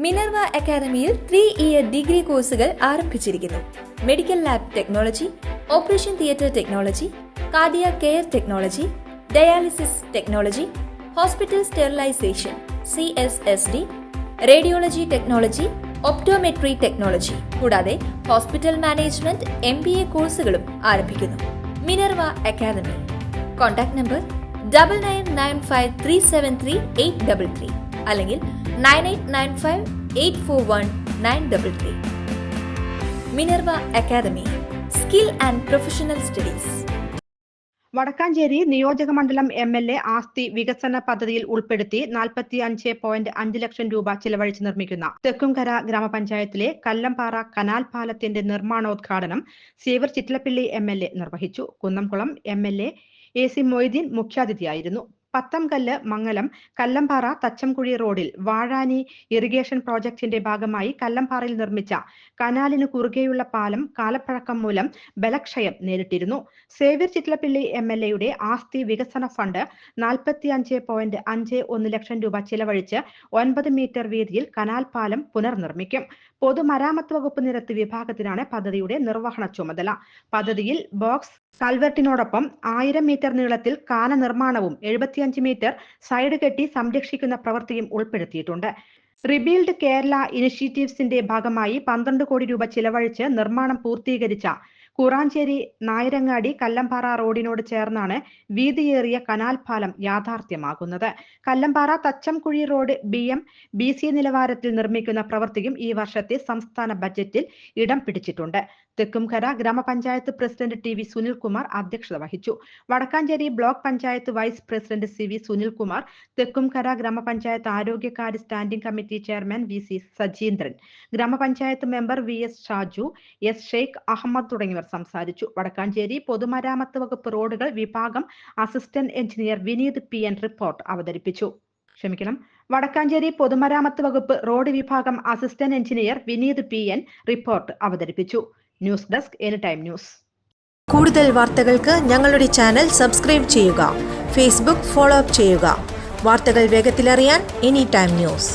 Minerva അക്കാദമിയിൽ 3-ഇയർ degree കോഴ്സുകൾ ആരംഭിച്ചിരിക്കുന്നു. Medical lab technology, operation theatre technology, cardiac care technology, dialysis technology, hospital sterilisation CSSD, radiology technology, optometry technology കൂടാതെ hospital management MBA കോഴ്സുകളും ആരംഭിക്കുന്നു. Minerva academy. Contact number 9995373833 അല്ലെങ്കിൽ 9895841933. Minerva academy, skill and professional studies. Vadakkanchery നിയോജകമണ്ഡലം MLA ആസ്തി വികസന പദ്ധതിയിൽ ഉൾപ്പെടുത്തി 45.5 ലക്ഷം രൂപ ചിലവഴിച്ച് നിർമ്മിക്കുന്ന തെക്കുംകര ഗ്രാമപഞ്ചായത്തിലെ കല്ലംപാറ കനാൽ പാലത്തിന്റെ നിർമ്മാണോദ്ഘാടനം സേവർ ചിറ്റലപ്പിള്ളി MLA നിർവഹിച്ചു. Kunnamkulam MLA AC Moideen മുഖ്യാതിഥിയായിരുന്നു. പത്തംകല്ല് മംഗലം കല്ലംപാറ തച്ചംകുഴി റോഡിൽ വാഴാനി ഇറിഗേഷൻ പ്രോജക്ടിന്റെ ഭാഗമായി കല്ലംപാറയിൽ നിർമ്മിച്ച കനാലിന് കുറുകെയുള്ള പാലം കാലപ്പഴക്കം മൂലം ബലക്ഷയം നേരിട്ടിരുന്നു. സേവ്യർ ചിറ്റലപ്പിള്ളി MLAയുടെ ആസ്തി വികസന ഫണ്ട് 45.51 ലക്ഷം രൂപ ചിലവഴിച്ച് 9 മീറ്റർ വീതിയിൽ കനാൽ പാലം പുനർനിർമ്മിക്കും. പൊതുമരാമത്ത് വകുപ്പ് നിരത്ത് വിഭാഗത്തിനാണ് പദ്ധതിയുടെ നിർവഹണ ചുമതല. പദ്ധതിയിൽ ബോക്സ് കൽവർട്ടിനോടൊപ്പം 1000 മീറ്റർ നീളത്തിൽ കാന നിർമ്മാണവും 75 മീറ്റർ സൈഡ് കെട്ടി സംരക്ഷിക്കുന്ന പ്രവൃത്തിയും ഉൾപ്പെടുത്തിയിട്ടുണ്ട്. റിബിൽഡ് കേരള ഇനിഷ്യേറ്റീവ്സിന്റെ ഭാഗമായി 12 കോടി രൂപ ചിലവഴിച്ച് നിർമ്മാണം പൂർത്തീകരിച്ച കുറാഞ്ചേരി നായരങ്ങാടി കല്ലംപാറ റോഡിനോട് ചേർന്നാണ് വീതിയേറിയ കനാൽ പാലം യാഥാർത്ഥ്യമാകുന്നത്. കല്ലംപാറ തച്ചംകുഴി റോഡ് BC നിലവാരത്തിൽ നിർമ്മിക്കുന്ന പ്രവൃത്തിയും ഈ വർഷത്തെ സംസ്ഥാന ബജറ്റിൽ ഇടം പിടിച്ചിട്ടുണ്ട്. തെക്കുംകര ഗ്രാമപഞ്ചായത്ത് പ്രസിഡന്റ് TV സുനിൽകുമാർ അധ്യക്ഷത വഹിച്ചു. Vadakkanchery block panchayat vice president CV Sunilkumar, Thekkumkara ഗ്രാമപഞ്ചായത്ത് ആരോഗ്യകാര്യ standing committee chairman VC Sajeendran, ഗ്രാമപഞ്ചായത്ത് member VS Shaju, S Sheikh Ahammed തുടങ്ങിയവർ സംസാരിച്ചു. വടക്കാഞ്ചേരി പൊതുമരാമത്ത് വകുപ്പ് റോഡുകൾ വിഭാഗം assistant engineer Vineeth PN report അവതരിപ്പിച്ചു. വടക്കാഞ്ചേരി പൊതുമരാമത്ത് വകുപ്പ് റോഡ് വിഭാഗം assistant engineer Vineeth PN report അവതരിപ്പിച്ചു. News desk anytime news. കൂടുതൽ വാർത്തകൾക്ക് ഞങ്ങളുടെ ചാനൽ സബ്സ്ക്രൈബ് ചെയ്യുക. ഫേസ്ബുക്ക് ഫോളോ അപ്പ് ചെയ്യുക. വാർത്തകൾ വേഗത്തിലറിയാൻ എനിടൈം ന്യൂസ്.